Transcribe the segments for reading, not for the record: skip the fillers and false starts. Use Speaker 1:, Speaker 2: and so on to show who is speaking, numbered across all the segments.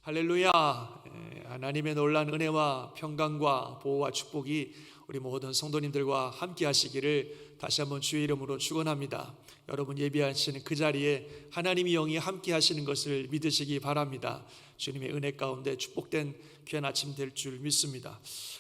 Speaker 1: 할렐루야. 하나님의 놀라운 은혜와 평강과 보호와 축복이 우리 모든 성도님들과 함께 하시기를 다시 한번 주의 이름으로 축원합니다. 여러분 예비하시는 그 자리에 하나님이 영이 함께 하시는 것을 믿으시기 바랍니다. 주님의 은혜 가운데 축복된 귀한 아침 될 줄 믿습니다.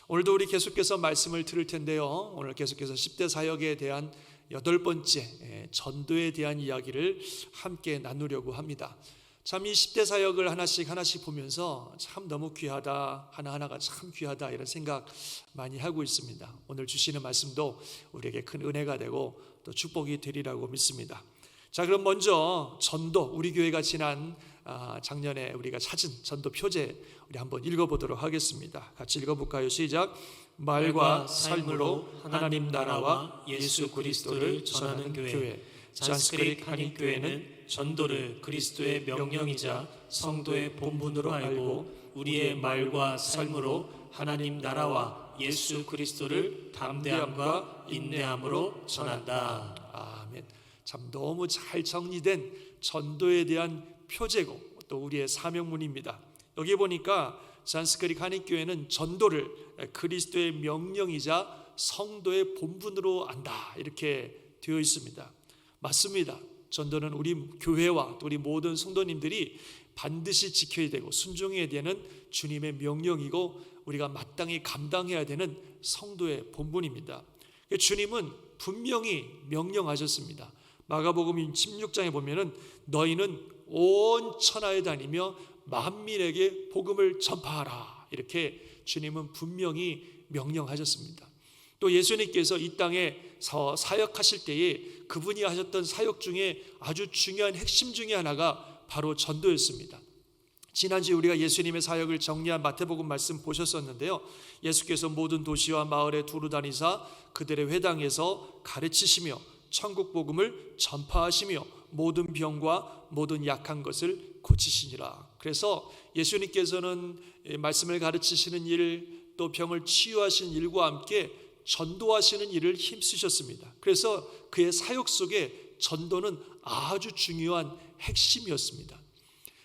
Speaker 1: 오늘도 우리 계속해서 말씀을 들을 텐데요, 오늘 계속해서 10대 사역에 대한 8번째 전도에 대한 이야기를 함께 나누려고 합니다. 참 이 10대 사역을 하나씩 보면서 참 너무 귀하다, 하나하나가 참 귀하다, 이런 생각 많이 하고 있습니다. 오늘 주시는 말씀도 우리에게 큰 은혜가 되고 또 축복이 되리라고 믿습니다. 자, 그럼 먼저 전도, 우리 교회가 지난 작년에 우리가 찾은 전도 표제 우리 한번 읽어보도록 하겠습니다. 같이 읽어볼까요? 시작. 말과 삶으로 하나님 나라와 예수 그리스도를 전하는 교회, 잔스크릭 한인교회는 전도를 그리스도의 명령이자 성도의 본분으로 알고 우리의 말과 삶으로 하나님 나라와 예수 그리스도를 담대함과 인내함으로 전한다. 아멘. 참 너무 잘 정리된 전도에 대한 표제고 또 우리의 사명문입니다. 여기 보니까 잔스크릭 한인교회는 전도를 그리스도의 명령이자 성도의 본분으로 안다, 이렇게 되어 있습니다. 맞습니다. 전도는 우리 교회와 또 우리 모든 성도님들이 반드시 지켜야 되고 순종해야 되는 주님의 명령이고 우리가 마땅히 감당해야 되는 성도의 본분입니다. 주님은 분명히 명령하셨습니다. 마가복음 16장에 보면은 너희는 온 천하에 다니며 만민에게 복음을 전파하라, 이렇게 주님은 분명히 명령하셨습니다. 또 예수님께서 이 땅에 사역하실 때에 그분이 하셨던 사역 중에 아주 중요한 핵심 중에 하나가 바로 전도였습니다. 지난주에 우리가 예수님의 사역을 정리한 마태복음 말씀 보셨었는데요, 예수께서 모든 도시와 마을에 두루 다니사 그들의 회당에서 가르치시며 천국 복음을 전파하시며 모든 병과 모든 약한 것을 고치시니라. 그래서 예수님께서는 말씀을 가르치시는 일, 또 병을 치유하시는 일과 함께 전도하시는 일을 힘쓰셨습니다. 그래서 그의 사역 속에 전도는 아주 중요한 핵심이었습니다.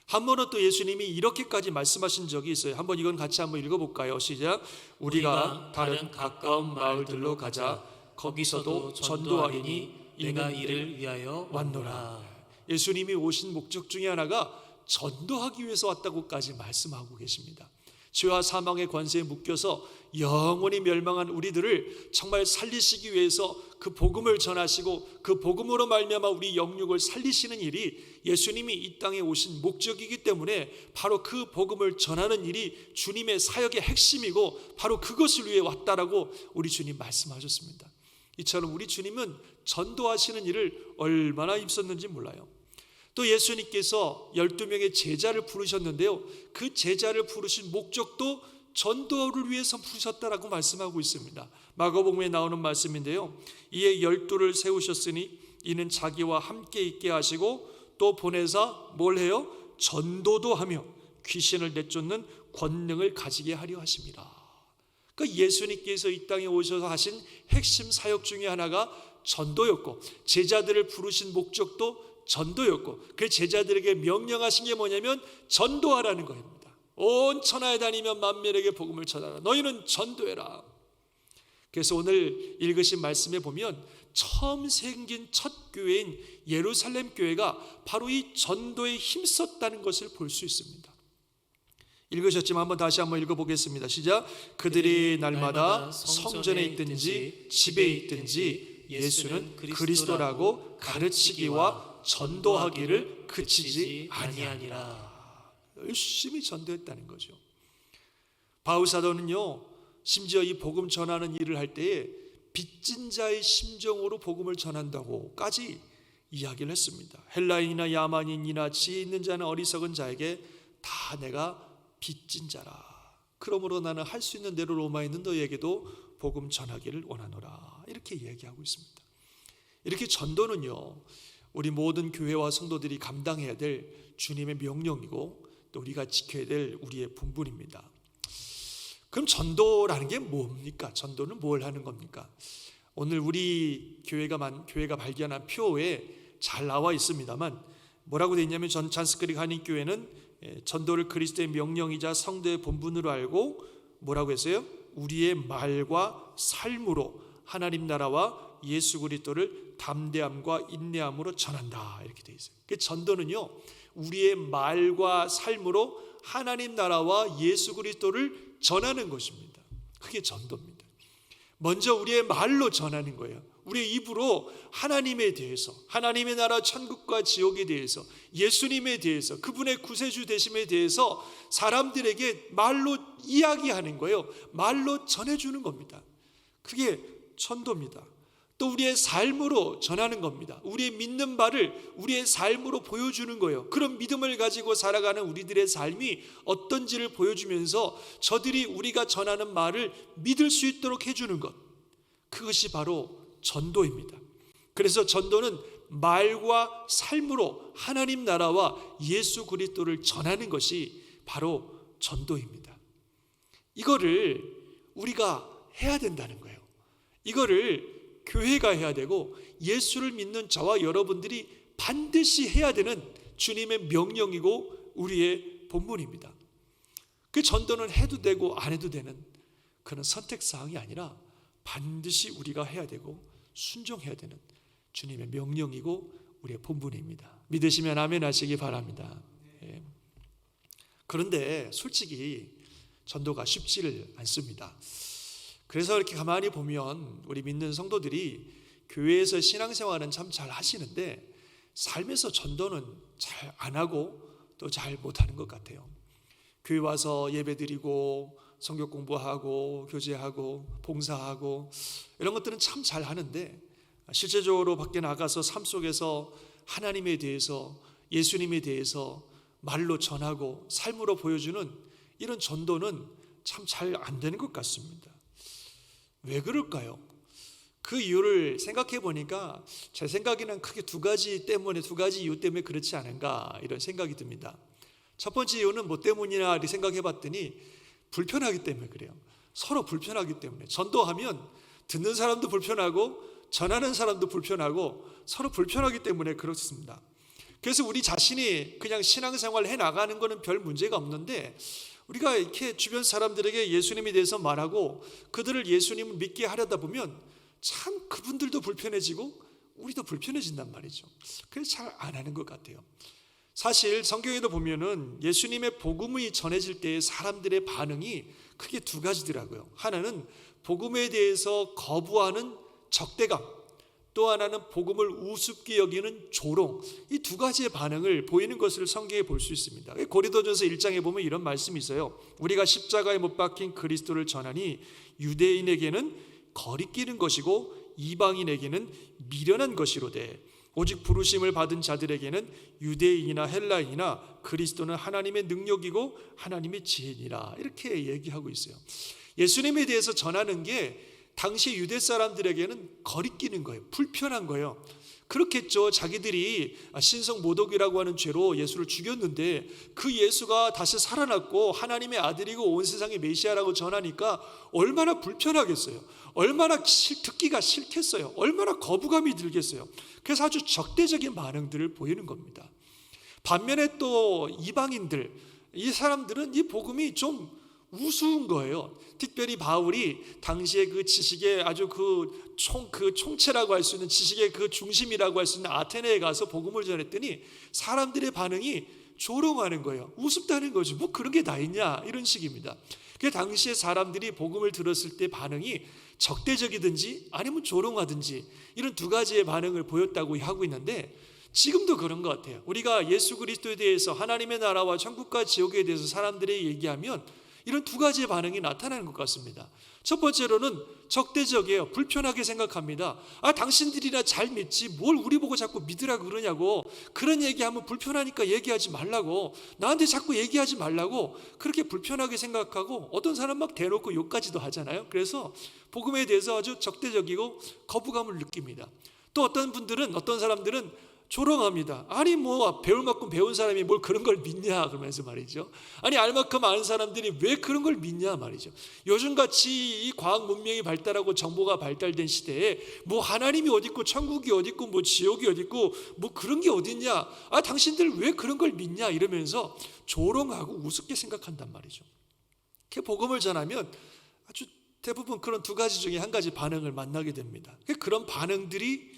Speaker 1: 한 번은 또 예수님이 이렇게까지 말씀하신 적이 있어요. 한번 이건 같이 한번 읽어볼까요? 시작. 우리가 다른 가까운 마을들로 가자. 거기서도 전도하리니 내가 이를 위하여 왔노라. 예수님이 오신 목적 중에 하나가 전도하기 위해서 왔다고까지 말씀하고 계십니다. 죄와 사망의 권세에 묶여서 영원히 멸망한 우리들을 정말 살리시기 위해서 그 복음을 전하시고 그 복음으로 말미암아 우리 영육을 살리시는 일이 예수님이 이 땅에 오신 목적이기 때문에 바로 그 복음을 전하는 일이 주님의 사역의 핵심이고 바로 그것을 위해 왔다라고 우리 주님 말씀하셨습니다. 이처럼 우리 주님은 전도하시는 일을 얼마나 힘썼는지 몰라요. 또 예수님께서 12명의 제자를 부르셨는데요, 그 제자를 부르신 목적도 전도를 위해서 부르셨다라고 말씀하고 있습니다. 마가복음에 나오는 말씀인데요, 이에 12를 세우셨으니 이는 자기와 함께 있게 하시고 또 보내사 뭘 해요? 전도도 하며 귀신을 내쫓는 권능을 가지게 하려 하십니다. 그러니까 예수님께서 이 땅에 오셔서 하신 핵심 사역 중에 하나가 전도였고 제자들을 부르신 목적도 전도였고 그 제자들에게 명령하신 게 뭐냐면 전도하라는 겁니다. 온 천하에 다니며 만민에게 복음을 전하라. 너희는 전도해라. 그래서 오늘 읽으신 말씀에 보면 처음 생긴 첫 교회인 예루살렘 교회가 바로 이 전도에 힘썼다는 것을 볼 수 있습니다. 읽으셨지만 한번 다시 한번 읽어보겠습니다. 시작. 그들이 날마다 성전에 있든지 집에 있든지 예수는 그리스도라고 가르치기와 전도하기를 그치지 아니하니라. 열심히 전도했다는 거죠. 바울 사도는요, 심지어 이 복음 전하는 일을 할 때에 빚진 자의 심정으로 복음을 전한다고까지 이야기를 했습니다. 헬라인이나 야만인이나 지혜 있는 자는 어리석은 자에게 다 내가 빚진 자라. 그러므로 나는 할 수 있는 대로 로마에 있는 너에게도 복음 전하기를 원하노라. 이렇게 얘기하고 있습니다. 이렇게 전도는요, 우리 모든 교회와 성도들이 감당해야 될 주님의 명령이고 또 우리가 지켜야 될 우리의 본분입니다. 그럼 전도라는 게 뭡니까? 전도는 뭘 하는 겁니까? 오늘 우리 교회가 발견한 표에 잘 나와 있습니다만 뭐라고 되어 있냐면 잔스크릭 한인교회는 전도를 그리스도의 명령이자 성도의 본분으로 알고 뭐라고 했어요? 우리의 말과 삶으로 하나님 나라와 예수 그리스도를 담대함과 인내함으로 전한다, 이렇게 되어 있어요. 그 전도는요, 우리의 말과 삶으로 하나님 나라와 예수 그리스도를 전하는 것입니다. 그게 전도입니다. 먼저 우리의 말로 전하는 거예요. 우리의 입으로 하나님에 대해서, 하나님의 나라 천국과 지옥에 대해서, 예수님에 대해서, 그분의 구세주 되심에 대해서 사람들에게 말로 이야기하는 거예요. 말로 전해주는 겁니다. 그게 전도입니다. 또 우리의 삶으로 전하는 겁니다. 우리의 믿는 바를 우리의 삶으로 보여주는 거예요. 그런 믿음을 가지고 살아가는 우리들의 삶이 어떤지를 보여주면서 저들이 우리가 전하는 말을 믿을 수 있도록 해주는 것, 그것이 바로 전도입니다. 그래서 전도는 말과 삶으로 하나님 나라와 예수 그리스도를 전하는 것이 바로 전도입니다. 이거를 우리가 해야 된다는 거예요. 이거를 교회가 해야 되고 예수를 믿는 저와 여러분들이 반드시 해야 되는 주님의 명령이고 우리의 본분입니다. 그 전도는 해도 되고 안 해도 되는 그런 선택사항이 아니라 반드시 우리가 해야 되고 순종해야 되는 주님의 명령이고 우리의 본분입니다. 믿으시면 아멘 하시기 바랍니다. 그런데 솔직히 전도가 쉽지를 않습니다. 그래서 이렇게 가만히 보면 우리 믿는 성도들이 교회에서 신앙생활은 참 잘 하시는데 삶에서 전도는 잘 안 하고 또 잘 못하는 것 같아요. 교회 와서 예배드리고 성경 공부하고 교제하고 봉사하고 이런 것들은 참 잘 하는데 실제적으로 밖에 나가서 삶 속에서 하나님에 대해서, 예수님에 대해서 말로 전하고 삶으로 보여주는 이런 전도는 참 잘 안 되는 것 같습니다. 왜 그럴까요? 그 이유를 생각해 보니까 제 생각에는 크게 두 가지 이유 때문에 그렇지 않은가, 이런 생각이 듭니다. 첫 번째 이유는 뭐 때문이나 이렇게 생각해 봤더니 불편하기 때문에 그래요. 서로 불편하기 때문에. 전도하면 듣는 사람도 불편하고 전하는 사람도 불편하고 서로 불편하기 때문에 그렇습니다. 그래서 우리 자신이 그냥 신앙생활을 해나가는 거는 별 문제가 없는데 우리가 이렇게 주변 사람들에게 예수님에 대해서 말하고 그들을 예수님을 믿게 하려다 보면 참 그분들도 불편해지고 우리도 불편해진단 말이죠. 그래서 잘 안 하는 것 같아요. 사실 성경에도 보면은 예수님의 복음이 전해질 때 사람들의 반응이 크게 두 가지더라고요. 하나는 복음에 대해서 거부하는 적대감, 또 하나는 복음을 우습게 여기는 조롱, 이 두 가지의 반응을 보이는 것을 성경에 볼 수 있습니다. 고린도전서 1장에 보면 이런 말씀이 있어요. 우리가 십자가에 못 박힌 그리스도를 전하니 유대인에게는 거리끼는 것이고 이방인에게는 미련한 것이로되 오직 부르심을 받은 자들에게는 유대인이나 헬라인이나 그리스도는 하나님의 능력이고 하나님의 지혜니라, 이렇게 얘기하고 있어요. 예수님에 대해서 전하는 게 당시 유대 사람들에게는 거리끼는 거예요. 불편한 거예요. 그렇겠죠. 자기들이 신성 모독이라고 하는 죄로 예수를 죽였는데 그 예수가 다시 살아났고 하나님의 아들이고 온 세상의 메시아라고 전하니까 얼마나 불편하겠어요. 얼마나 듣기가 싫겠어요. 얼마나 거부감이 들겠어요. 그래서 아주 적대적인 반응들을 보이는 겁니다. 반면에 또 이방인들, 이 사람들은 이 복음이 좀 우스운 거예요. 특별히 바울이 당시에 그 지식의 아주 그 총체라고 할 수 있는 지식의 그 중심이라고 할 수 있는 아테네에 가서 복음을 전했더니 사람들의 반응이 조롱하는 거예요. 우습다는 거죠. 뭐 그런 게 다 있냐, 이런 식입니다. 그 당시에 사람들이 복음을 들었을 때 반응이 적대적이든지 아니면 조롱하든지 이런 두 가지의 반응을 보였다고 하고 있는데 지금도 그런 것 같아요. 우리가 예수 그리스도에 대해서, 하나님의 나라와 천국과 지옥에 대해서 사람들이 얘기하면 이런 두 가지의 반응이 나타나는 것 같습니다. 첫 번째로는 적대적이에요. 불편하게 생각합니다. 당신들이나 잘 믿지 뭘 우리 보고 자꾸 믿으라고 그러냐고, 그런 얘기하면 불편하니까 얘기하지 말라고, 나한테 자꾸 얘기하지 말라고 그렇게 불편하게 생각하고 어떤 사람 막 대놓고 욕까지도 하잖아요. 그래서 복음에 대해서 아주 적대적이고 거부감을 느낍니다. 또 어떤 사람들은 조롱합니다. 아니 뭐 배울 만큼 배운 사람이 뭘 그런 걸 믿냐 그러면서 말이죠. 아니 알 만큼 아는 사람들이 왜 그런 걸 믿냐 말이죠. 요즘같이 이 과학 문명이 발달하고 정보가 발달된 시대에 뭐 하나님이 어디 있고 천국이 어디 있고 뭐 지옥이 어디 있고 뭐 그런 게 어딨냐, 아 당신들 왜 그런 걸 믿냐 이러면서 조롱하고 우습게 생각한단 말이죠. 복음을 전하면 아주 대부분 그런 두 가지 중에 한 가지 반응을 만나게 됩니다. 그런 반응들이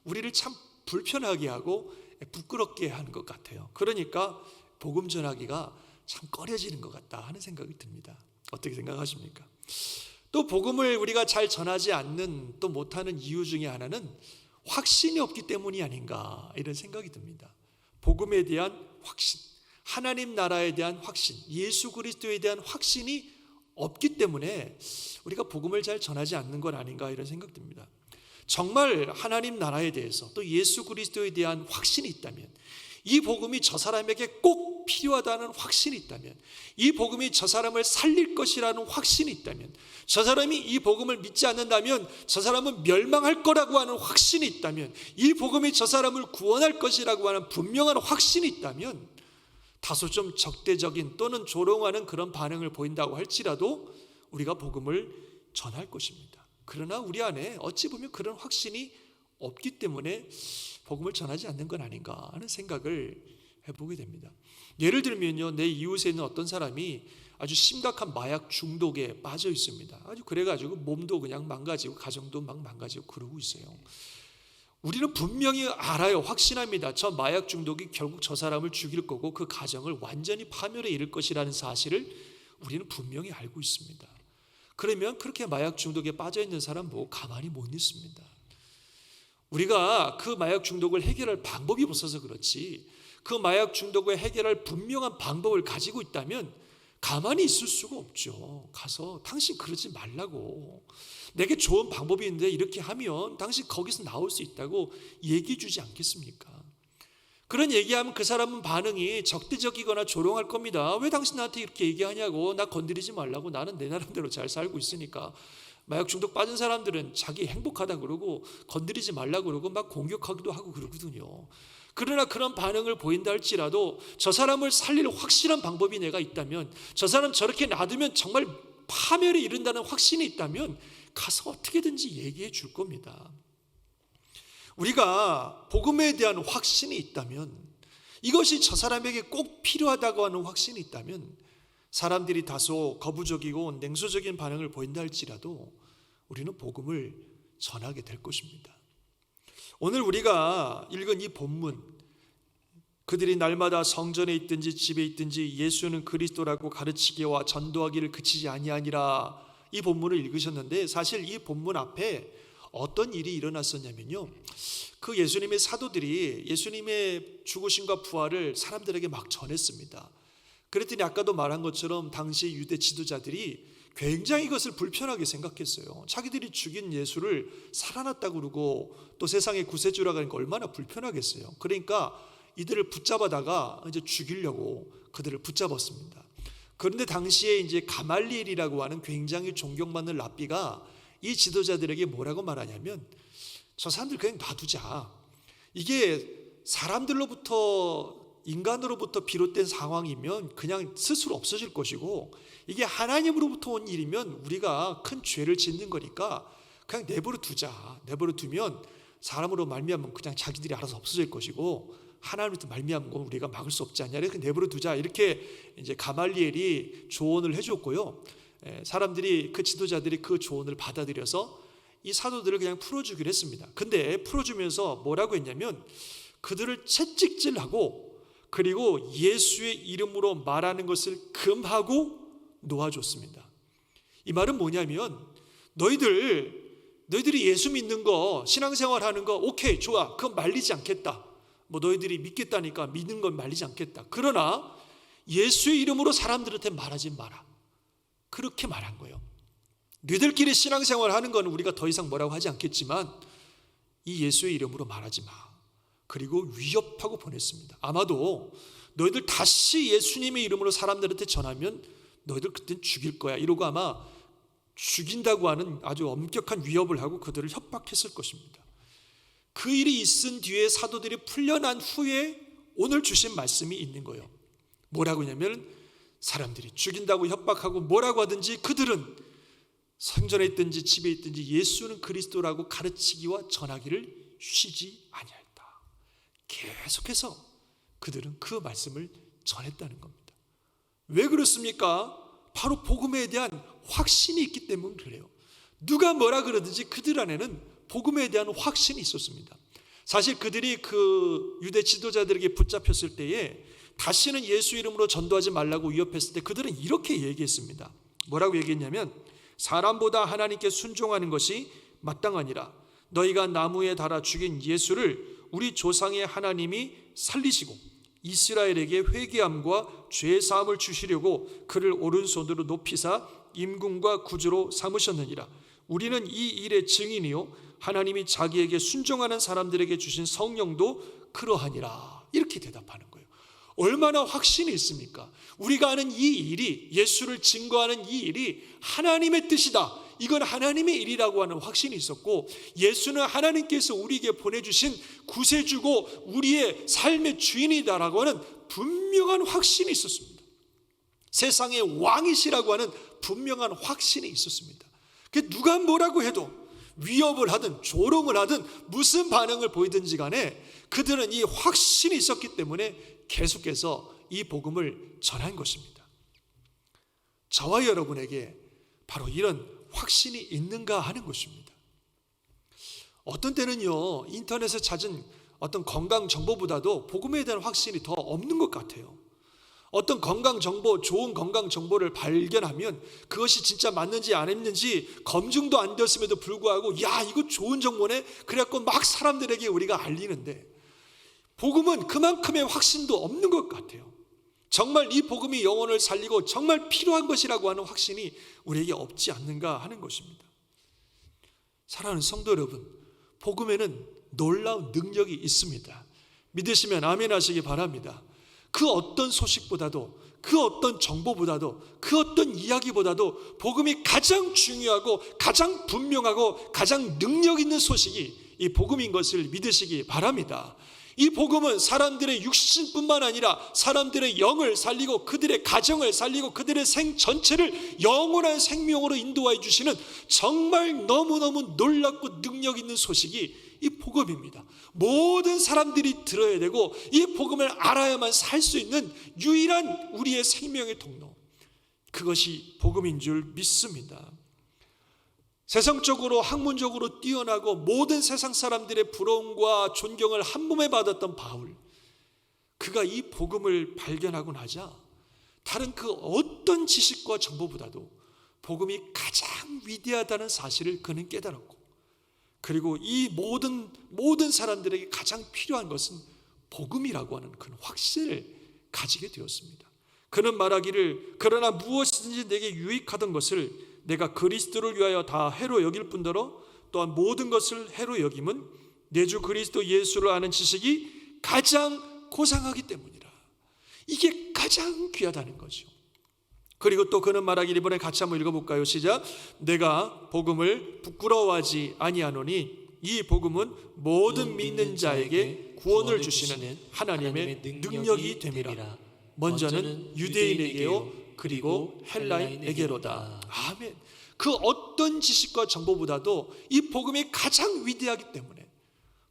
Speaker 1: 우리를 참 불편하게 하고 부끄럽게 하는 것 같아요. 그러니까 복음 전하기가 참 꺼려지는 것 같다 하는 생각이 듭니다. 어떻게 생각하십니까? 또 복음을 우리가 잘 전하지 않는 또 못하는 이유 중에 하나는 확신이 없기 때문이 아닌가 이런 생각이 듭니다. 복음에 대한 확신, 하나님 나라에 대한 확신, 예수 그리스도에 대한 확신이 없기 때문에 우리가 복음을 잘 전하지 않는 건 아닌가 이런 생각 듭니다. 정말 하나님 나라에 대해서 또 예수 그리스도에 대한 확신이 있다면, 이 복음이 저 사람에게 꼭 필요하다는 확신이 있다면, 이 복음이 저 사람을 살릴 것이라는 확신이 있다면, 저 사람이 이 복음을 믿지 않는다면 저 사람은 멸망할 거라고 하는 확신이 있다면, 이 복음이 저 사람을 구원할 것이라고 하는 분명한 확신이 있다면, 다소 좀 적대적인 또는 조롱하는 그런 반응을 보인다고 할지라도 우리가 복음을 전할 것입니다. 그러나 우리 안에 어찌 보면 그런 확신이 없기 때문에 복음을 전하지 않는 건 아닌가 하는 생각을 해보게 됩니다. 예를 들면요, 내 이웃에 있는 어떤 사람이 아주 심각한 마약 중독에 빠져 있습니다. 아주 그래가지고 몸도 그냥 망가지고 가정도 막 망가지고 그러고 있어요. 우리는 분명히 알아요. 확신합니다. 저 마약 중독이 결국 저 사람을 죽일 거고 그 가정을 완전히 파멸에 이를 것이라는 사실을 우리는 분명히 알고 있습니다. 그러면 그렇게 마약 중독에 빠져 있는 사람 보고 가만히 못 있습니다. 우리가 그 마약 중독을 해결할 방법이 없어서 그렇지, 그 마약 중독을 해결할 분명한 방법을 가지고 있다면 가만히 있을 수가 없죠. 가서 당신 그러지 말라고, 내게 좋은 방법이 있는데 이렇게 하면 당신 거기서 나올 수 있다고 얘기해 주지 않겠습니까? 그런 얘기하면 그 사람은 반응이 적대적이거나 조롱할 겁니다. 왜 당신 나한테 이렇게 얘기하냐고, 나 건드리지 말라고, 나는 내 나름대로 잘 살고 있으니까. 마약 중독 빠진 사람들은 자기 행복하다 그러고 건드리지 말라 그러고 막 공격하기도 하고 그러거든요. 그러나 그런 반응을 보인다 할지라도 저 사람을 살릴 확실한 방법이 내가 있다면, 저 사람 저렇게 놔두면 정말 파멸에 이른다는 확신이 있다면 가서 어떻게든지 얘기해 줄 겁니다. 우리가 복음에 대한 확신이 있다면, 이것이 저 사람에게 꼭 필요하다고 하는 확신이 있다면, 사람들이 다소 거부적이고 냉소적인 반응을 보인다 할지라도 우리는 복음을 전하게 될 것입니다. 오늘 우리가 읽은 이 본문, 그들이 날마다 성전에 있든지 집에 있든지 예수는 그리스도라고 가르치기와 전도하기를 그치지 아니하니라, 이 본문을 읽으셨는데, 사실 이 본문 앞에 어떤 일이 일어났었냐면요, 그 예수님의 사도들이 예수님의 죽으심과 부활을 사람들에게 막 전했습니다. 그랬더니 아까도 말한 것처럼 당시 유대 지도자들이 굉장히 이것을 불편하게 생각했어요. 자기들이 죽인 예수를 살아났다고 그러고 또 세상의 구세주라고 하는 거 얼마나 불편하겠어요. 그러니까 이들을 붙잡아다가 이제 죽이려고 그들을 붙잡았습니다. 그런데 당시에 이제 가말리엘이라고 하는 굉장히 존경받는 랍비가 이 지도자들에게 뭐라고 말하냐면, 저 사람들 그냥 놔두자. 이게 사람들로부터, 인간으로부터 비롯된 상황이면 그냥 스스로 없어질 것이고, 이게 하나님으로부터 온 일이면 우리가 큰 죄를 짓는 거니까 그냥 내버려 두자. 내버려 두면 사람으로 말미암으면 그냥 자기들이 알아서 없어질 것이고, 하나님으로부터 말미암은 건 우리가 막을 수 없지 않냐, 이렇게 내버려 두자. 이렇게 이제 가말리엘이 조언을 해줬고요. 사람들이, 그 지도자들이 그 조언을 받아들여서 이 사도들을 그냥 풀어주기로 했습니다. 근데 풀어주면서 뭐라고 했냐면, 그들을 채찍질하고 그리고 예수의 이름으로 말하는 것을 금하고 놓아줬습니다. 이 말은 뭐냐면, 너희들이 예수 믿는 거, 신앙생활 하는 거 오케이, 좋아, 그건 말리지 않겠다. 뭐 너희들이 믿겠다니까 믿는 건 말리지 않겠다. 그러나 예수의 이름으로 사람들한테 말하지 마라. 그렇게 말한 거예요. 너희들끼리 신앙생활 하는 건 우리가 더 이상 뭐라고 하지 않겠지만 이 예수의 이름으로 말하지 마. 그리고 위협하고 보냈습니다. 아마도 너희들 다시 예수님의 이름으로 사람들한테 전하면 너희들 그땐 죽일 거야, 이러고 아마 죽인다고 하는 아주 엄격한 위협을 하고 그들을 협박했을 것입니다. 그 일이 있은 뒤에 사도들이 풀려난 후에 오늘 주신 말씀이 있는 거예요. 뭐라고 하냐면 사람들이 죽인다고 협박하고 뭐라고 하든지 그들은 성전에 있든지 집에 있든지 예수는 그리스도라고 가르치기와 전하기를 쉬지 아니하였다. 계속해서 그들은 그 말씀을 전했다는 겁니다. 왜 그렇습니까? 바로 복음에 대한 확신이 있기 때문에 그래요. 누가 뭐라 그러든지 그들 안에는 복음에 대한 확신이 있었습니다. 사실 그들이 그 유대 지도자들에게 붙잡혔을 때에 다시는 예수 이름으로 전도하지 말라고 위협했을 때 그들은 이렇게 얘기했습니다. 뭐라고 얘기했냐면 사람보다 하나님께 순종하는 것이 마땅하니라. 너희가 나무에 달아 죽인 예수를 우리 조상의 하나님이 살리시고 이스라엘에게 회개함과 죄 사함을 주시려고 그를 오른손으로 높이사 임금과 구주로 삼으셨느니라. 우리는 이 일의 증인이요 하나님이 자기에게 순종하는 사람들에게 주신 성령도 그러하니라. 이렇게 대답하는 거예요. 얼마나 확신이 있습니까? 우리가 아는 이 일이, 예수를 증거하는 이 일이 하나님의 뜻이다. 이건 하나님의 일이라고 하는 확신이 있었고, 예수는 하나님께서 우리에게 보내주신 구세주고 우리의 삶의 주인이다라고 하는 분명한 확신이 있었습니다. 세상의 왕이시라고 하는 분명한 확신이 있었습니다. 누가 뭐라고 해도 위협을 하든 조롱을 하든 무슨 반응을 보이든지 간에 그들은 이 확신이 있었기 때문에 계속해서 이 복음을 전한 것입니다. 저와 여러분에게 바로 이런 확신이 있는가 하는 것입니다. 어떤 때는요, 인터넷에 찾은 어떤 건강 정보보다도 복음에 대한 확신이 더 없는 것 같아요. 어떤 건강 정보, 좋은 건강 정보를 발견하면 그것이 진짜 맞는지 안 맞는지 검증도 안 되었음에도 불구하고 야, 이거 좋은 정보네. 그래갖고 막 사람들에게 우리가 알리는데 복음은 그만큼의 확신도 없는 것 같아요. 정말 이 복음이 영혼을 살리고 정말 필요한 것이라고 하는 확신이 우리에게 없지 않는가 하는 것입니다. 사랑하는 성도 여러분, 복음에는 놀라운 능력이 있습니다. 믿으시면 아멘 하시기 바랍니다. 그 어떤 소식보다도, 그 어떤 정보보다도, 그 어떤 이야기보다도 복음이 가장 중요하고 가장 분명하고 가장 능력 있는 소식이 이 복음인 것을 믿으시기 바랍니다. 이 복음은 사람들의 육신뿐만 아니라 사람들의 영을 살리고 그들의 가정을 살리고 그들의 생 전체를 영원한 생명으로 인도하여 주시는 정말 너무너무 놀랍고 능력 있는 소식이 이 복음입니다. 모든 사람들이 들어야 되고 이 복음을 알아야만 살 수 있는 유일한 우리의 생명의 통로, 그것이 복음인 줄 믿습니다. 세상적으로 학문적으로 뛰어나고 모든 세상 사람들의 부러움과 존경을 한 몸에 받았던 바울, 그가 이 복음을 발견하고 나자 다른 그 어떤 지식과 정보보다도 복음이 가장 위대하다는 사실을 그는 깨달았고, 그리고 이 모든 사람들에게 가장 필요한 것은 복음이라고 하는 그 확신을 가지게 되었습니다. 그는 말하기를 그러나 무엇이든지 내게 유익하던 것을 내가 그리스도를 위하여 다 해로 여길 뿐더러 또한 모든 것을 해로 여김은 내 주 그리스도 예수를 아는 지식이 가장 고상하기 때문이라. 이게 가장 귀하다는 거죠. 그리고 또 그는 말하기를, 이번에 같이 한번 읽어볼까요? 시작. 내가 복음을 부끄러워하지 아니하노니 이 복음은 모든 믿는 자에게 구원을 주시는 하나님의 능력이 됨이라. 먼저는 유대인에게요 그리고 헬라인에게로다. 아멘. 그 어떤 지식과 정보보다도 이 복음이 가장 위대하기 때문에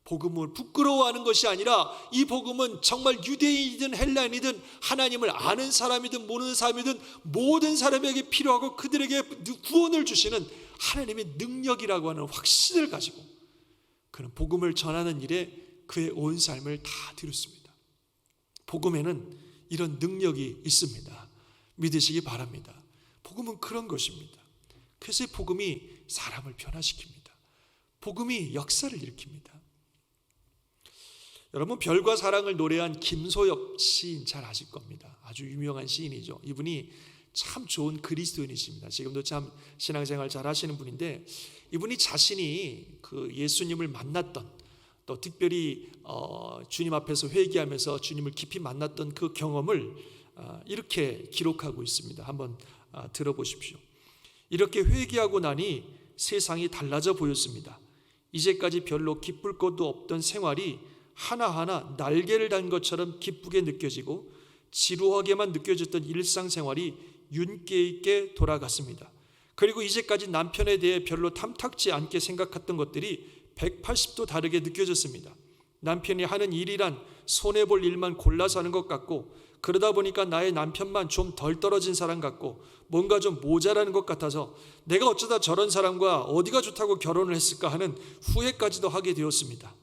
Speaker 1: 복음을 부끄러워하는 것이 아니라 이 복음은 정말 유대인이든 헬라인이든 하나님을 아는 사람이든 모르는 사람이든 모든 사람에게 필요하고 그들에게 구원을 주시는 하나님의 능력이라고 하는 확신을 가지고 그는 복음을 전하는 일에 그의 온 삶을 다 드렸습니다. 복음에는 이런 능력이 있습니다. 믿으시기 바랍니다. 복음은 그런 것입니다. 그래서 복음이 사람을 변화시킵니다. 복음이 역사를 일으킵니다. 여러분, 별과 사랑을 노래한 김소엽 시인 잘 아실 겁니다. 아주 유명한 시인이죠. 이분이 참 좋은 그리스도인이십니다. 지금도 참 신앙생활 잘 하시는 분인데, 이분이 자신이 그 예수님을 만났던, 또 특별히 주님 앞에서 회개하면서 주님을 깊이 만났던 그 경험을 이렇게 기록하고 있습니다. 한번 들어보십시오. 이렇게 회개하고 나니 세상이 달라져 보였습니다. 이제까지 별로 기쁠 것도 없던 생활이 하나하나 날개를 단 것처럼 기쁘게 느껴지고 지루하게만 느껴졌던 일상생활이 윤기 있게 돌아갔습니다. 그리고 이제까지 남편에 대해 별로 탐탁지 않게 생각했던 것들이 180도 다르게 느껴졌습니다. 남편이 하는 일이란 손해볼 일만 골라서 하는 것 같고, 그러다 보니까 나의 남편만 좀 덜 떨어진 사람 같고 뭔가 좀 모자라는 것 같아서 내가 어쩌다 저런 사람과 어디가 좋다고 결혼을 했을까 하는 후회까지도 하게 되었습니다.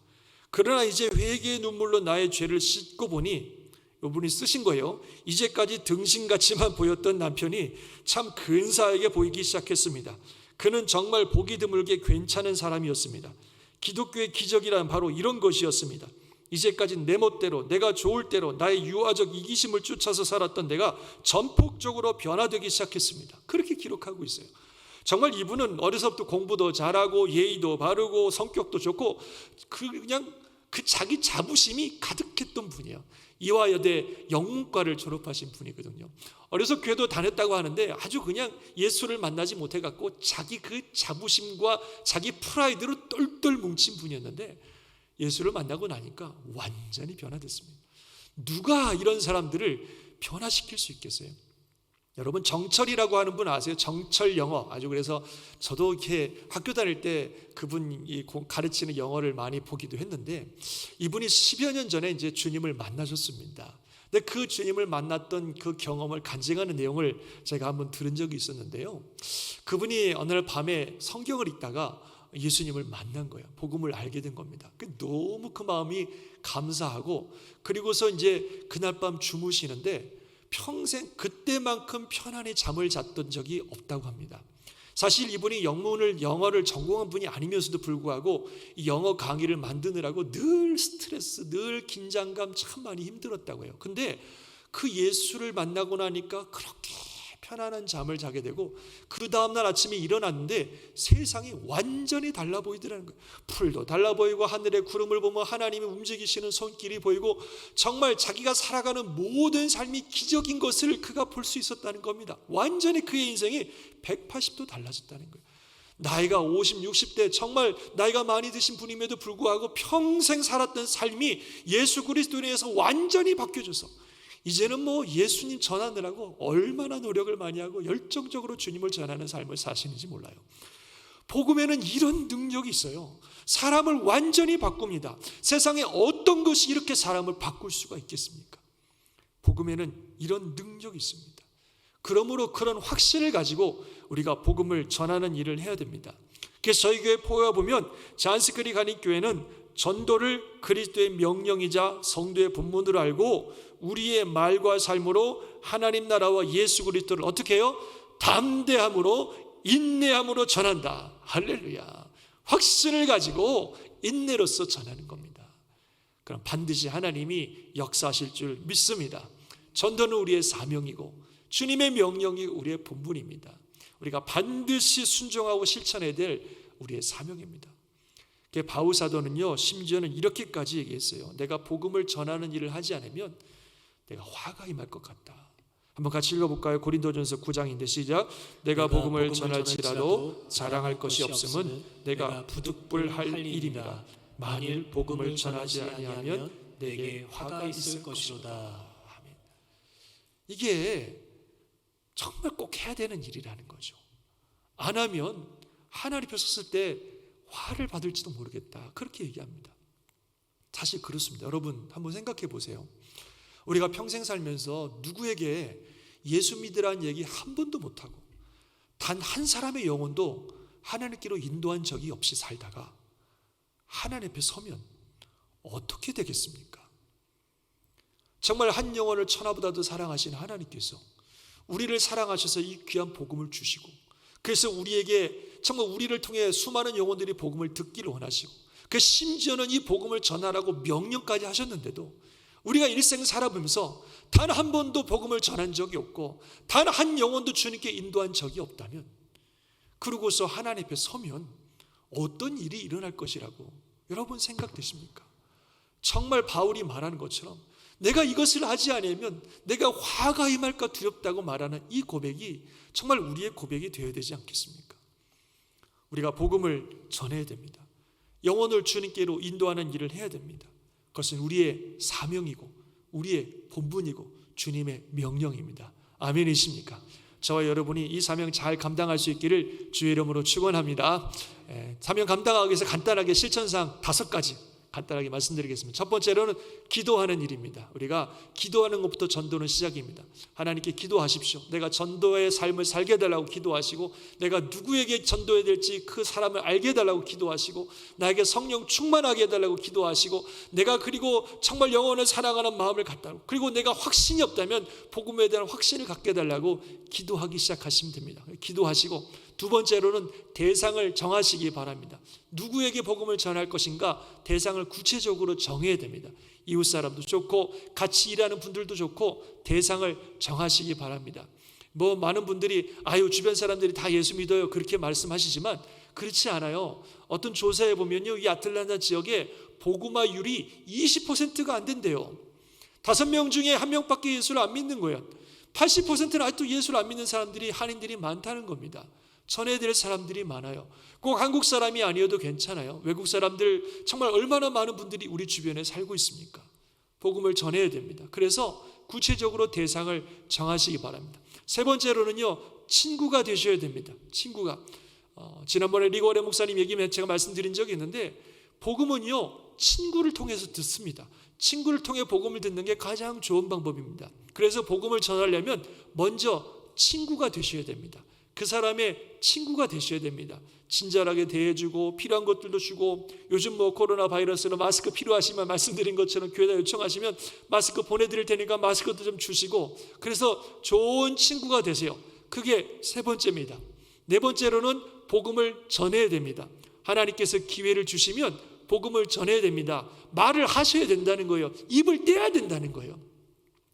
Speaker 1: 그러나 이제 회개의 눈물로 나의 죄를 씻고 보니, 이분이 쓰신 거예요. 이제까지 등신같이만 보였던 남편이 참 근사하게 보이기 시작했습니다. 그는 정말 보기 드물게 괜찮은 사람이었습니다. 기독교의 기적이란 바로 이런 것이었습니다. 이제까지 내 멋대로, 내가 좋을 대로 나의 유아적 이기심을 쫓아서 살았던 내가 전폭적으로 변화되기 시작했습니다. 그렇게 기록하고 있어요. 정말 이분은 어려서부터 공부도 잘하고 예의도 바르고 성격도 좋고 그냥 그 자기 자부심이 가득했던 분이에요. 이화여대 영문과를 졸업하신 분이거든요. 어려서 교회도 다녔다고 하는데 아주 그냥 예수를 만나지 못해갖고 자기 그 자부심과 자기 프라이드로 똘똘 뭉친 분이었는데, 예수를 만나고 나니까 완전히 변화됐습니다. 누가 이런 사람들을 변화시킬 수 있겠어요? 여러분, 정철이라고 하는 분 아세요? 정철 영어. 아주 그래서 저도 이렇게 학교 다닐 때 그분이 가르치는 영어를 많이 보기도 했는데, 이분이 10여 년 전에 이제 주님을 만나셨습니다. 근데 그 주님을 만났던 그 경험을 간증하는 내용을 제가 한번 들은 적이 있었는데요. 그분이 어느 날 밤에 성경을 읽다가 예수님을 만난 거예요. 복음을 알게 된 겁니다. 너무 그 마음이 감사하고, 그리고서 이제 그날 밤 주무시는데 평생 그때만큼 편안히 잠을 잤던 적이 없다고 합니다. 사실 이분이 영어를 전공한 분이 아니면서도 불구하고 이 영어 강의를 만드느라고 늘 스트레스, 늘 긴장감 참 많이 힘들었다고 해요. 근데 그 예수를 만나고 나니까 그렇게 편안한 잠을 자게 되고, 그 다음날 아침에 일어났는데 세상이 완전히 달라 보이더라는 거예요. 풀도 달라 보이고 하늘의 구름을 보면 하나님이 움직이시는 손길이 보이고, 정말 자기가 살아가는 모든 삶이 기적인 것을 그가 볼 수 있었다는 겁니다. 완전히 그의 인생이 180도 달라졌다는 거예요. 나이가 50, 60대 정말 나이가 많이 드신 분임에도 불구하고 평생 살았던 삶이 예수 그리스도에 의해서 완전히 바뀌어져서 이제는 예수님 전하느라고 얼마나 노력을 많이 하고 열정적으로 주님을 전하는 삶을 사시는지 몰라요. 복음에는 이런 능력이 있어요. 사람을 완전히 바꿉니다. 세상에 어떤 것이 이렇게 사람을 바꿀 수가 있겠습니까? 복음에는 이런 능력이 있습니다. 그러므로 그런 확신을 가지고 우리가 복음을 전하는 일을 해야 됩니다. 그래서 저희 교회 포효 보면 잔스크리 가닉교회는 전도를 그리스도의 명령이자 성도의 본분으로 알고 우리의 말과 삶으로 하나님 나라와 예수 그리스도를 어떻게 해요? 담대함으로 인내함으로 전한다. 할렐루야. 확신을 가지고 인내로서 전하는 겁니다. 그럼 반드시 하나님이 역사하실 줄 믿습니다. 전도는 우리의 사명이고 주님의 명령이 우리의 본분입니다. 우리가 반드시 순종하고 실천해야 될 우리의 사명입니다. 바울 사도는요, 심지어는 이렇게까지 얘기했어요. 내가 복음을 전하는 일을 하지 않으면 내가 화가 임할 것 같다. 한번 같이 읽어볼까요? 고린도전서 9장인데 시작. 내가 복음을 전할지라도 자랑할 것이 없음은 내가 부득불할 일입니다. 만일 복음을 전하지 아니하면 내게 화가 있을 것이로다. 아멘. 이게 정말 꼭 해야 되는 일이라는 거죠. 안 하면 하나님 앞에 섰을 때 화를 받을지도 모르겠다. 그렇게 얘기합니다. 사실 그렇습니다. 여러분 한번 생각해 보세요. 우리가 평생 살면서 누구에게 예수 믿으라는 얘기 한 번도 못하고 단 한 사람의 영혼도 하나님께로 인도한 적이 없이 살다가 하나님 앞에 서면 어떻게 되겠습니까? 정말 한 영혼을 천하보다도 사랑하신 하나님께서 우리를 사랑하셔서 이 귀한 복음을 주시고, 그래서 우리에게 정말 우리를 통해 수많은 영혼들이 복음을 듣기를 원하시고, 그 심지어는 이 복음을 전하라고 명령까지 하셨는데도 우리가 일생 살아보면서 단 한 번도 복음을 전한 적이 없고 단 한 영혼도 주님께 인도한 적이 없다면, 그러고서 하나님 앞에 서면 어떤 일이 일어날 것이라고 여러분 생각되십니까? 정말 바울이 말하는 것처럼 내가 이것을 하지 않으면 내가 화가 임할까 두렵다고 말하는 이 고백이 정말 우리의 고백이 되어야 되지 않겠습니까? 우리가 복음을 전해야 됩니다. 영혼을 주님께로 인도하는 일을 해야 됩니다. 그것은 우리의 사명이고 우리의 본분이고 주님의 명령입니다. 아멘이십니까? 저와 여러분이 이 사명 잘 감당할 수 있기를 주의 이름으로 축원합니다. 사명 감당하기 위해서 간단하게 실천사항 5가지 간단하게 말씀드리겠습니다. 첫 번째로는 기도하는 일입니다. 우리가 기도하는 것부터 전도는 시작입니다. 하나님께 기도하십시오. 내가 전도의 삶을 살게 해달라고 기도하시고, 내가 누구에게 전도해야 될지 그 사람을 알게 해달라고 기도하시고, 나에게 성령 충만하게 해달라고 기도하시고, 내가 그리고 정말 영혼을 사랑하는 마음을 갖다고, 그리고 내가 확신이 없다면 복음에 대한 확신을 갖게 해달라고 기도하기 시작하시면 됩니다. 기도하시고, 두 번째로는 대상을 정하시기 바랍니다. 누구에게 복음을 전할 것인가 대상을 구체적으로 정해야 됩니다. 이웃 사람도 좋고 같이 일하는 분들도 좋고 대상을 정하시기 바랍니다. 많은 분들이 주변 사람들이 다 예수 믿어요 그렇게 말씀하시지만 그렇지 않아요. 어떤 조사에 보면요, 이 아틀란타 지역에 복음화율이 20%가 안 된대요. 5명 중에 1명밖에 예수를 안 믿는 거예요. 80%는 아직도 예수를 안 믿는 사람들이, 한인들이 많다는 겁니다. 전해야 될 사람들이 많아요. 꼭 한국 사람이 아니어도 괜찮아요. 외국 사람들 정말 얼마나 많은 분들이 우리 주변에 살고 있습니까? 복음을 전해야 됩니다. 그래서 구체적으로 대상을 정하시기 바랍니다. 세 번째로는요, 친구가 되셔야 됩니다. 친구가 지난번에 리고레 목사님 얘기면 제가 말씀드린 적이 있는데, 복음은요 친구를 통해서 듣습니다. 친구를 통해 복음을 듣는 게 가장 좋은 방법입니다. 그래서 복음을 전하려면 먼저 친구가 되셔야 됩니다. 그 사람의 친구가 되셔야 됩니다. 친절하게 대해주고 필요한 것들도 주고, 요즘 코로나 바이러스로 마스크 필요하시면 말씀드린 것처럼 교회다 요청하시면 마스크 보내드릴 테니까 마스크도 좀 주시고, 그래서 좋은 친구가 되세요. 그게 세 번째입니다. 네 번째로는 복음을 전해야 됩니다. 하나님께서 기회를 주시면 복음을 전해야 됩니다. 말을 하셔야 된다는 거예요. 입을 떼야 된다는 거예요.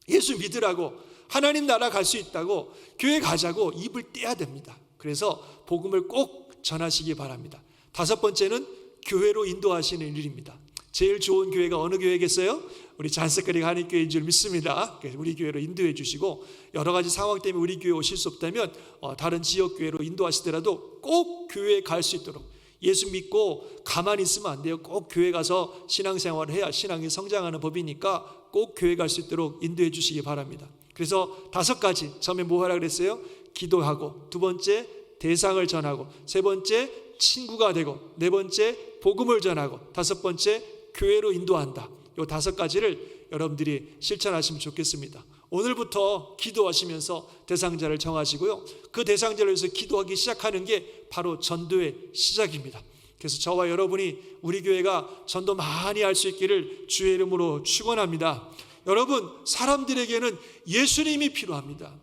Speaker 1: 예수 믿으라고, 하나님 나라 갈 수 있다고, 교회 가자고 입을 떼야 됩니다. 그래서 복음을 꼭 전하시기 바랍니다. 5번째는 교회로 인도하시는 일입니다. 제일 좋은 교회가 어느 교회겠어요? 우리 잔스크릭 한인교회인 줄 믿습니다. 그래서 우리 교회로 인도해 주시고, 여러 가지 상황 때문에 우리 교회 오실 수 없다면 다른 지역 교회로 인도하시더라도 꼭 교회에 갈 수 있도록, 예수 믿고 가만히 있으면 안 돼요. 꼭 교회 가서 신앙생활을 해야 신앙이 성장하는 법이니까 꼭 교회 갈 수 있도록 인도해 주시기 바랍니다. 그래서 5가지, 처음에 뭐 하라 그랬어요? 기도하고, 두 번째 대상을 전하고, 세 번째 친구가 되고, 네 번째 복음을 전하고, 5번째 교회로 인도한다. 이 5가지를 여러분들이 실천하시면 좋겠습니다. 오늘부터 기도하시면서 대상자를 정하시고요, 그 대상자를 위해서 기도하기 시작하는 게 바로 전도의 시작입니다. 그래서 저와 여러분이 우리 교회가 전도 많이 할 수 있기를 주의 이름으로 축원합니다. 여러분, 사람들에게는 예수님이 필요합니다.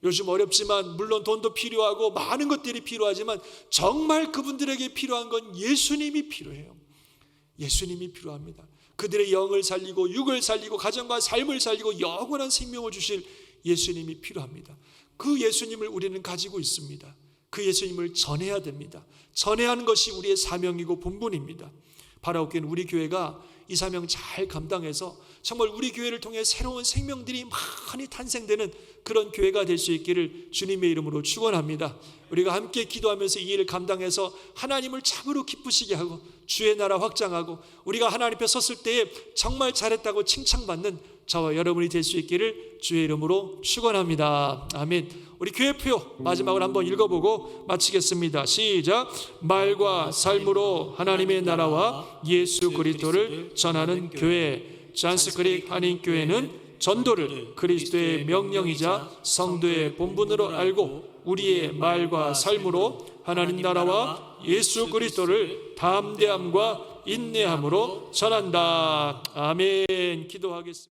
Speaker 1: 요즘 어렵지만 물론 돈도 필요하고 많은 것들이 필요하지만 정말 그분들에게 필요한 건 예수님이 필요해요. 예수님이 필요합니다. 그들의 영을 살리고 육을 살리고 가정과 삶을 살리고 영원한 생명을 주실 예수님이 필요합니다. 그 예수님을 우리는 가지고 있습니다. 그 예수님을 전해야 됩니다. 전해야 하는 것이 우리의 사명이고 본분입니다. 바라옵기는 우리 교회가 이 사명 잘 감당해서 정말 우리 교회를 통해 새로운 생명들이 많이 탄생되는 그런 교회가 될 수 있기를 주님의 이름으로 축원합니다. 우리가 함께 기도하면서 이 일을 감당해서 하나님을 참으로 기쁘시게 하고 주의 나라 확장하고, 우리가 하나님 앞에 섰을 때에 정말 잘했다고 칭찬받는 저와 여러분이 될 수 있기를 주의 이름으로 축원합니다. 아멘. 우리 교회표 마지막으로 한번 읽어보고 마치겠습니다. 시작. 말과 삶으로 하나님의 나라와 예수 그리스도를 전하는 교회. 잔스크릭 한인교회는 전도를 그리스도의 명령이자 성도의 본분으로 알고 우리의 말과 삶으로 하나님 나라와 예수 그리스도를 담대함과 인내함으로 전한다. 아멘. 기도하겠습니다.